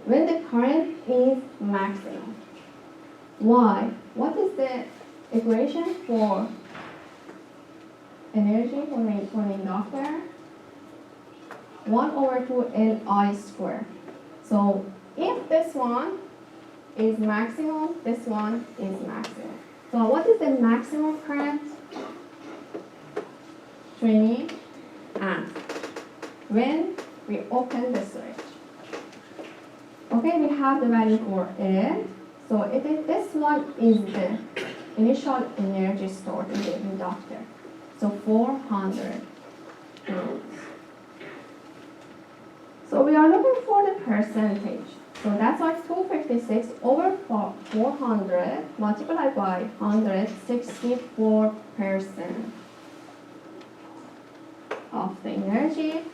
when the current is maximum. Why? What is the equation for energy for an inductor? 1/2 Li squared. So if this one is maximum, this one is maximum. So what is the maximum current? 20 amps when we open the switch. Okay, we have the value for L. So this one is the initial energy stored in the inductor. So 400 joules. So we are looking for the percentage. So that's like 256 over 400 multiplied by 100, 64% of the energy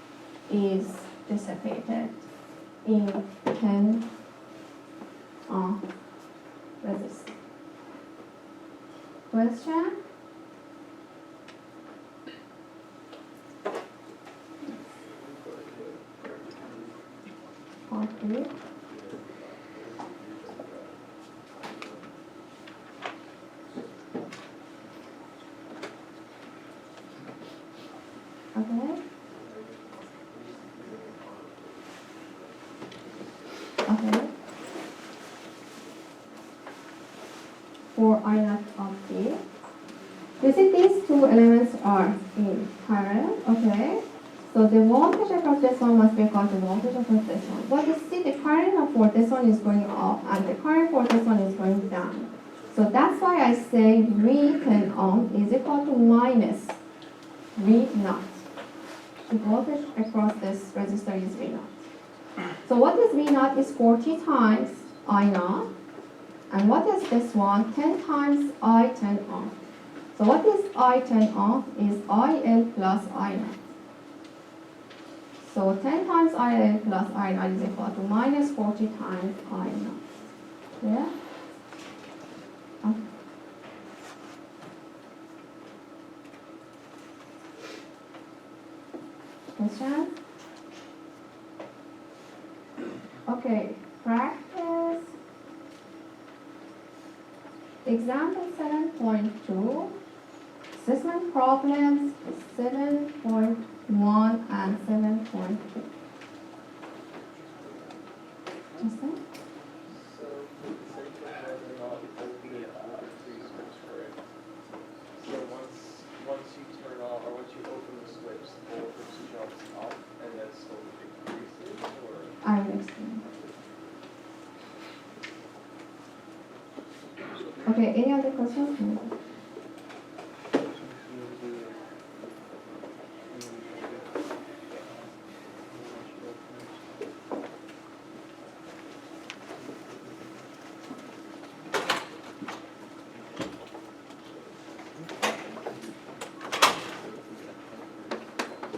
is dissipated in 10 resistance. Question? Part 3. Okay. Okay. For I naught of D. You see these two elements are in parallel, okay? So the voltage across this one must be equal to voltage across this one. But you see the current for this one is going up and the current for this one is going down. So that's why I say V10 ohm is equal to minus V naught. The voltage across this resistor is V naught. So what is V naught is 40 times I naught. And what is this one? 10 times I10 ohm. So what is I10 ohm is IL plus I naught. So 10 times IL plus I naught is equal to minus 40 times I naught. Yeah? Okay. Question? Okay, practice. Example 7.2. Assessment problems 7.1 and 7.2. Justin? So, essentially whether or not opening it up to switch current. So once you turn on, or once you open the switch, the voltage jumps up and then slowly decreases, or? I will explain. Okay, any other questions?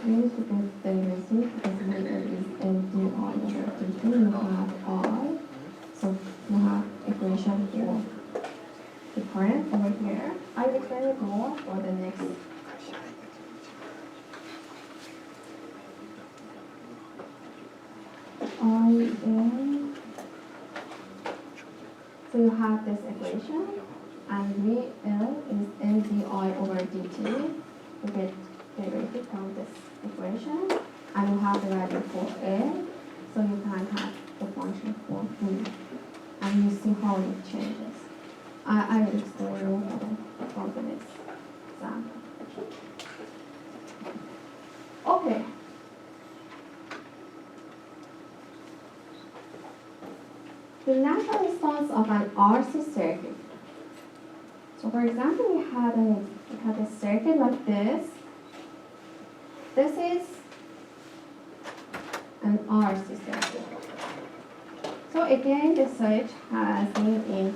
We need to put the result because later is LD over DT. You have I. So you have equation for the current over here. I will explain it more for the next. So you have this equation, and VL is LdI over dt. You get derivative from this equation, and you have the value for L, so you can have the function for V, and you see how it changes. I will explain you for the next example. Okay. The natural response of an RC circuit. So for example, we had a circuit like this. This is an RC circuit. So again, the switch has been in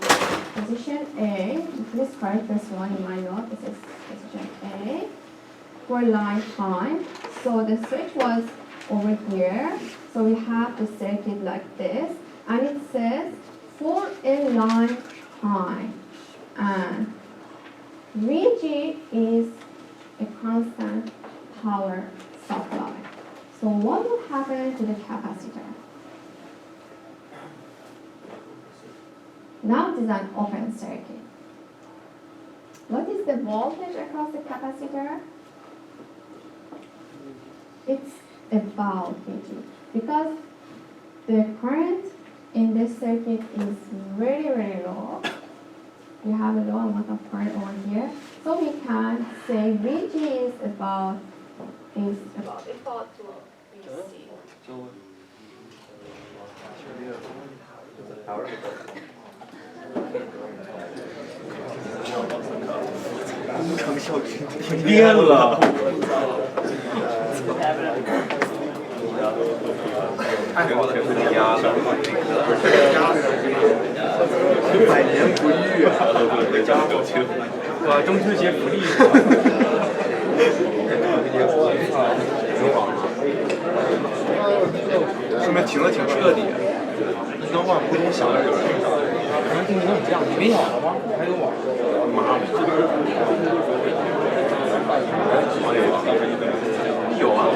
position A. Please correct this one in my note. This is position A for lifetime. So the switch was over here. So we have the circuit like this. And it says for a lifetime. And Vg is a constant power supply. So what will happen to the capacitor? Now this is an open circuit. What is the voltage across the capacitor? It's about VG. Because the current in this circuit is very, very low. We have a low amount of current over here. So we can say VG is about equal to VC.停电了。太好了，回家了。百年不遇啊！哇，中秋节福利。说明停的挺彻底。能往不能想点儿。可能定成这样，没网了吗？还有网？妈的！有啊，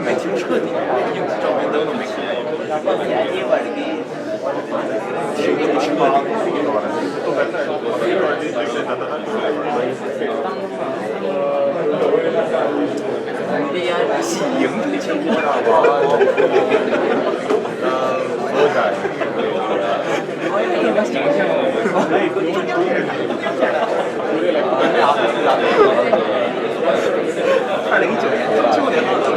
没听彻底，照明灯都没开。喜迎退休。2019年中秋年的对，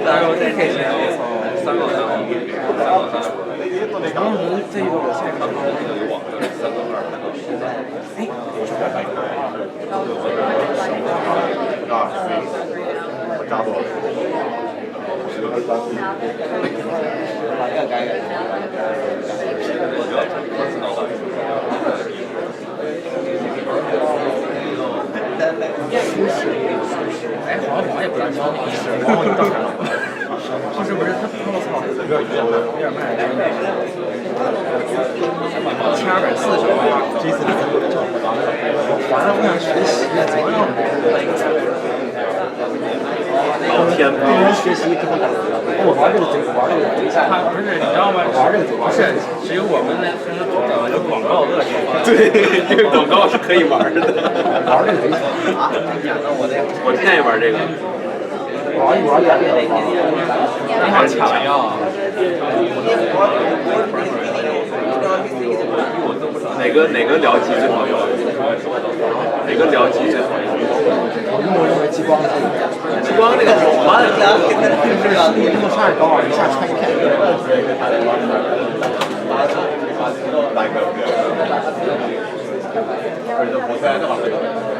还有这配置，3个3号，当时这一个我现在看到有网上3个2，哎，我扎多了。哎，好像网也不大交，网就当然了。是不是他我操，有点卖1240吧，这次完了，我想学习，怎么样？老天必须学习之后打。我玩这个贼，玩这个贼下。他不是你知道吗？玩这个贼，不是只有我们那有广告乐趣。对，这个广告是可以玩的。玩这个贼啊！我之前也玩这个。玩一玩也可以。你好强呀！哪个僚机最好用？哪个僚机最好用？我认为激光那个好慢啊！这个差点高，一下穿一片。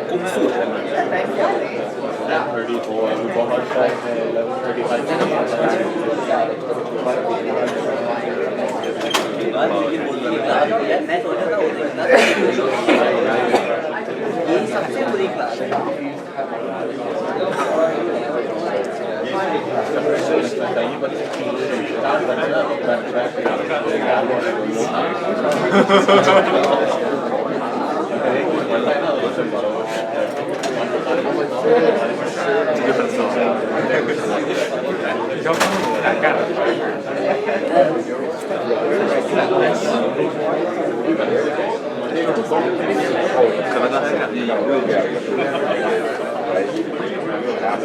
攻速太慢。这就很骚，这条坑我来干了。可能刚才感觉有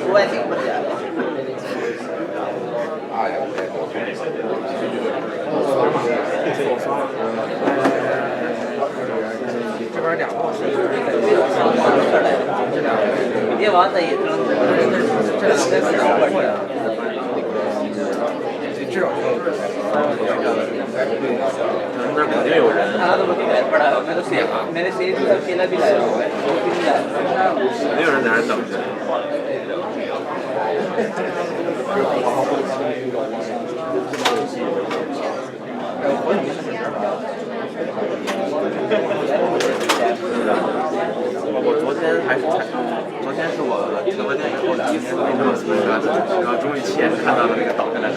我也挺不起来了。这边2号是别完了也这两天是少货呀。至少那肯定有人。肯定有人在那等着。然后终于亲眼看到了那个倒下来的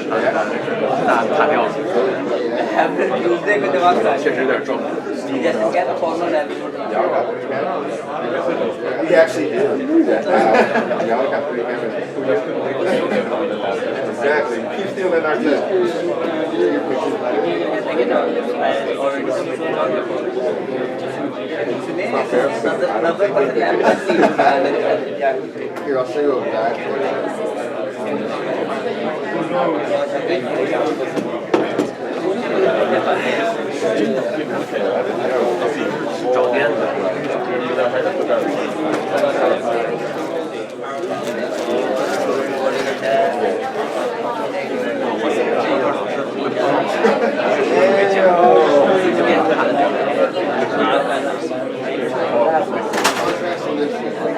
大吊子，确实有点重。He actually did. Exactly. Keep stealing our test. Here, I'll show you what that. 找电的。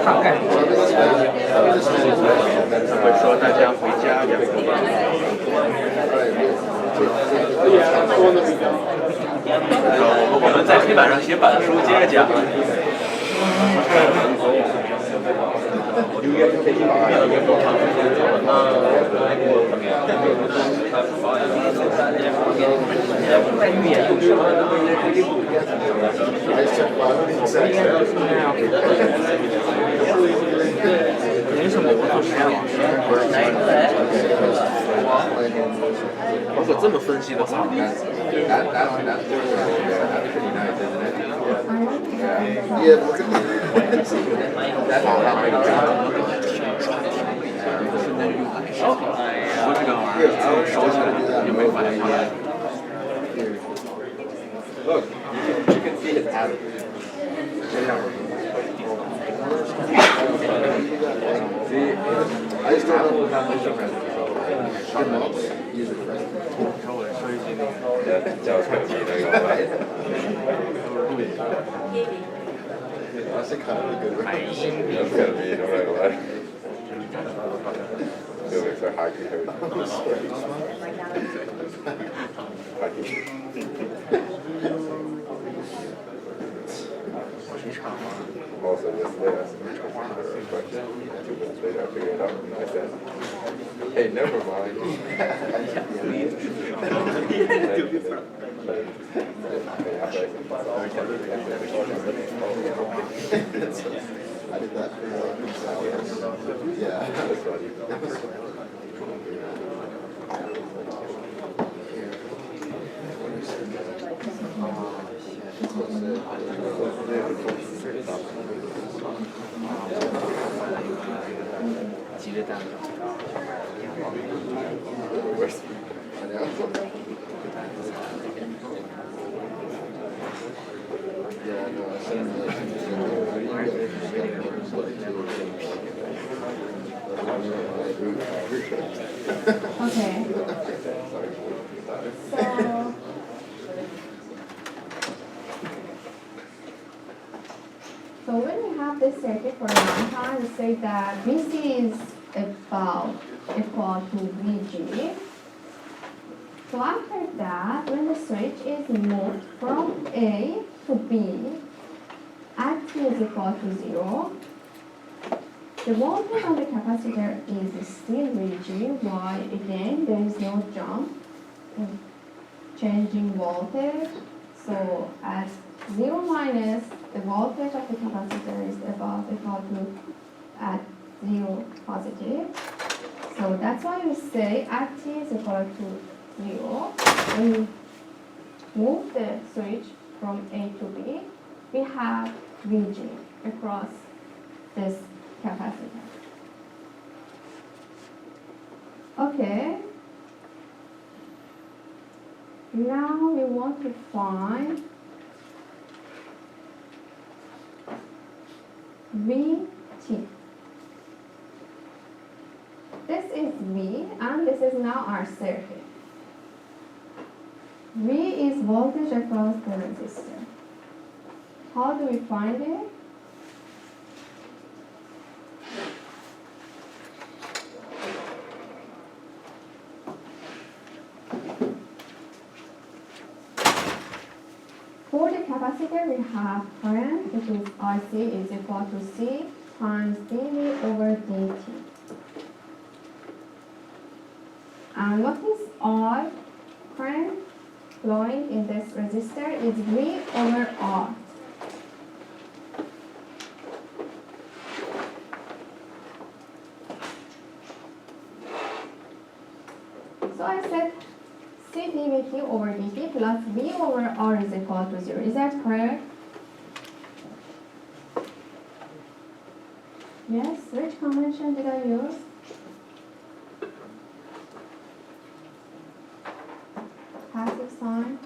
大概会说大家回家这个。我们在黑板上写板书，接着讲。您是某个做实验老师，包括这么分析的话。我这个玩意儿手起来也没发现它。Look, you can see it out. See, I just don't know how much of it. 稍微说一句那个教成绩那个。That's kind of a good range. That's gonna be no matter what. Felix are hockey coach. Hockey. 提倡吗？ Also, yesterday I asked her a question. 2 minutes later, I figured it out. I said, "Hey, never mind." I did that for yeah, that's funny. Okay. So when we have this circuit for a long time, we say that VC is about equal to VG. So after that, when the switch is moved from A to B, at T is equal to 0, the voltage on the capacitor is still Vg. Why? Again, there is no jump in changing voltage. So at 0 minus, the voltage of the capacitor is about equal to at 0 positive. So that's why we say at T is equal to 0. When we move the switch from A to B, we have Vg across this capacitor. Okay. Now we want to find Vt. This is V, and this is now our circuit. V is voltage across the resistor. How do we find it? For the capacitor, we have current, which is IC is equal to C times dV over dt. And what is I? Current flowing in this resistor is V over R. So I said C dVt over dt plus V over R is equal to 0. Is that correct? Yes, which convention did I use? Passive sign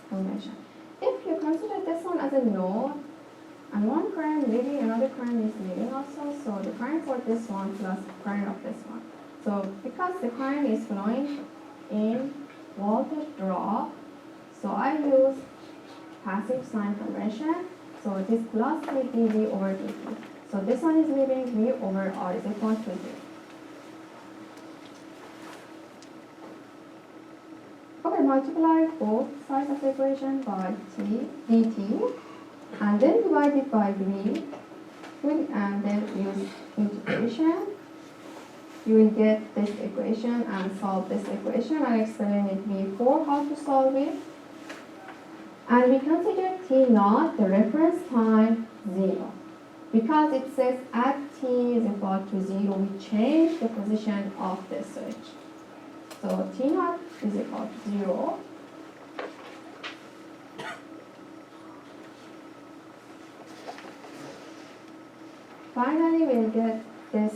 convention. If you consider this one as a node, and one current leaving, another current is leaving also, so the current for this one plus current of this one. So because the current is flowing in voltage drop, so I use passive sign convention, so it is plus V dV over dt. So this one is leaving, V over R is equal to 0. Okay, multiply both sides of the equation by t dt, and then divide it by V, and then use integration. You will get this equation and solve this equation. I explained it before how to solve it. And we consider t naught, the reference time, 0. Because it says at t is equal to 0, we change the position of the switch. So t naught is equal to 0. Finally, we'll get this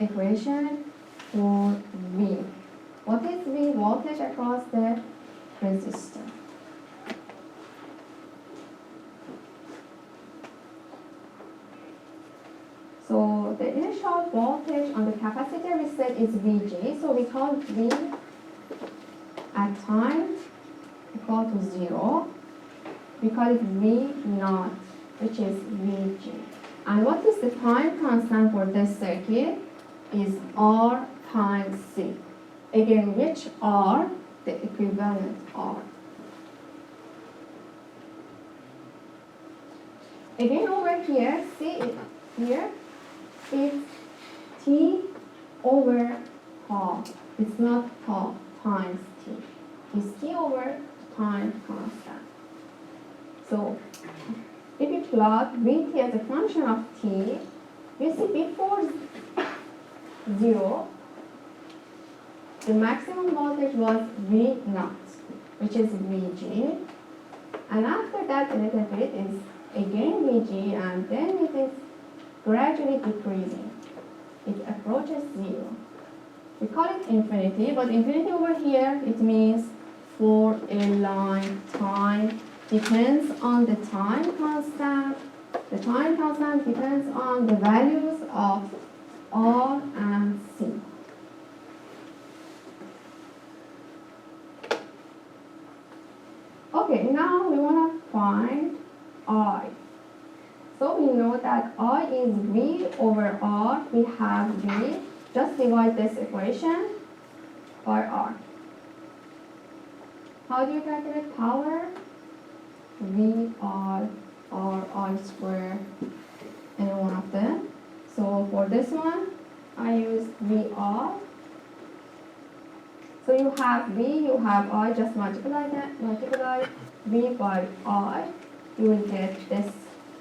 equation for V. What is V? Voltage across the resistor. So the initial voltage on the capacitor we said is Vg, so we call V at time equal to 0. We call it V naught, which is Vg. And what is the time constant for this circuit? Is R times C. Again, which R? The equivalent R. Again, over here, see it here, it's T over tau. It's not tau times T. It's T over time constant. So, if you plot Vt as a function of T, you see before 0, the maximum voltage was V naught, which is Vg. And after that, a little bit is again Vg, and then it is gradually decreasing. It approaches 0. We call it infinity, but infinity over here, it means for a line time depends on the time constant. The time constant depends on the values of R and C. Okay, now we want to find I. So we know that I is V over R. We have V. Just divide this equation by R. How do you calculate power? V R or I square, any one of them. So for this one, I use VR. So you have V, you have I, just multiply that, multiply V by I. You will get this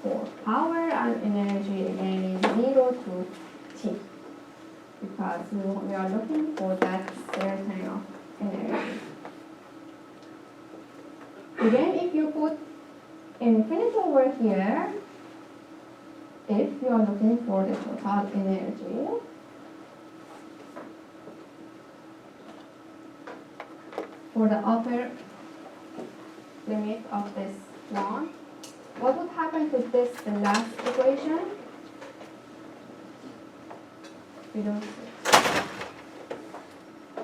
for power, and energy again is 0 to T. Because we are looking for that certain of energy. Again, if you put infinity over here, if you are looking for the total energy, for the upper limit of this one, what would happen to this, the last equation? We don't see.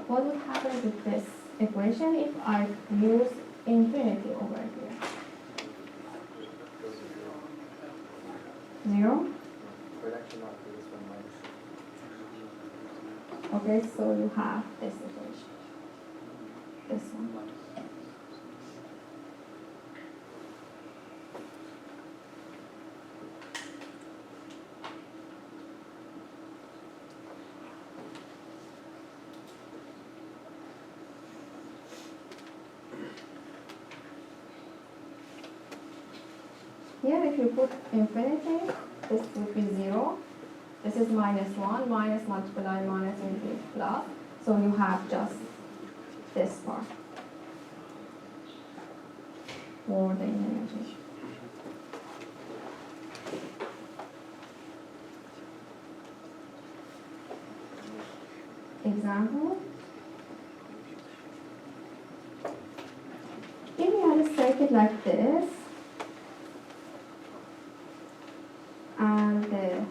What would happen with this equation if I use infinity over here? 0? Okay, so you have this equation. This one. Here if you put infinity, this would be 0. This is minus 1, minus multiply minus into plus. So you have just this part for the integration. Example. If you had a circuit like this, and the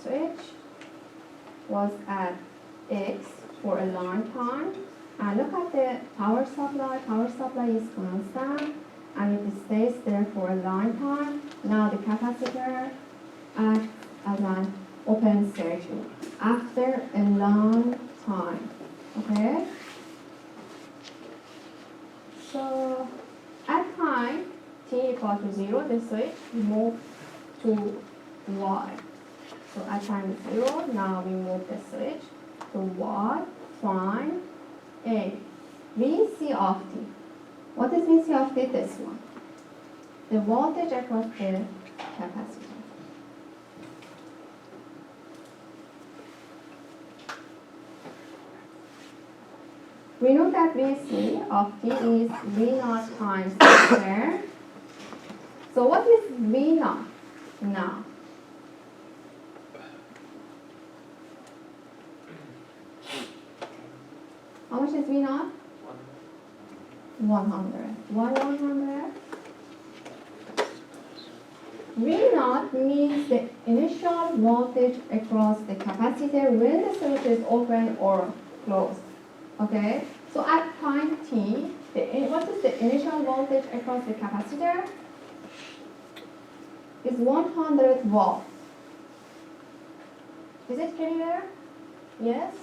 switch was at X for a long time, and look at the power supply is constant, and it stays there for a long time. Now the capacitor acts as an open circuit after a long time, okay? So at time t equal to 0, the switch moves to Y. So at time 0, now we move the switch to Y, find A. Vc of t. What is Vc of t? This one. The voltage across the capacitor. We know that Vc of t is V0 times square. So what is V0 now? How much is V0? 100. Why 100? V0 means the initial voltage across the capacitor when the switch is open or closed. Okay? So at time t, what is the initial voltage across the capacitor? Is 100 volts. Is it clear? Yes?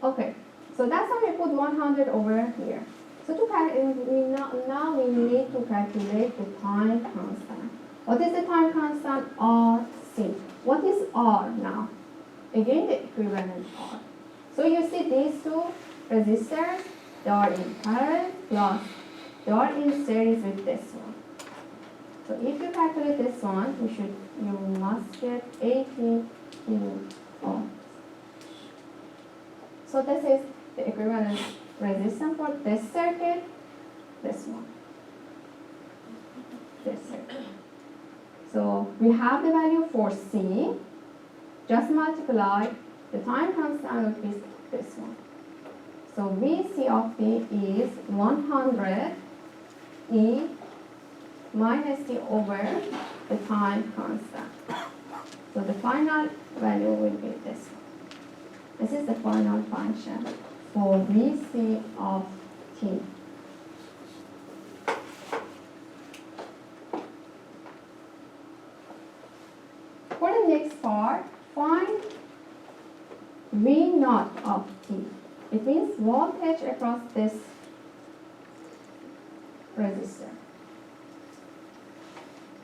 Okay. So that's why we put 100 over here. So now we need to calculate the time constant. What is the time constant? RC. What is R now? Again, the equivalent R. So you see these two resistors, they are in parallel plus they are in series with this one. So if you calculate this one, you must get 80 kilo. So this is the equivalent resistance for this circuit, this one, this circuit. So we have the value for C. Just multiply the time constant with this one. So Vc of t is 100 E minus t over the time constant. So the final value will be this one. This is the final function for Vc of t. For the next part, find V0 of t. It means voltage across this resistor.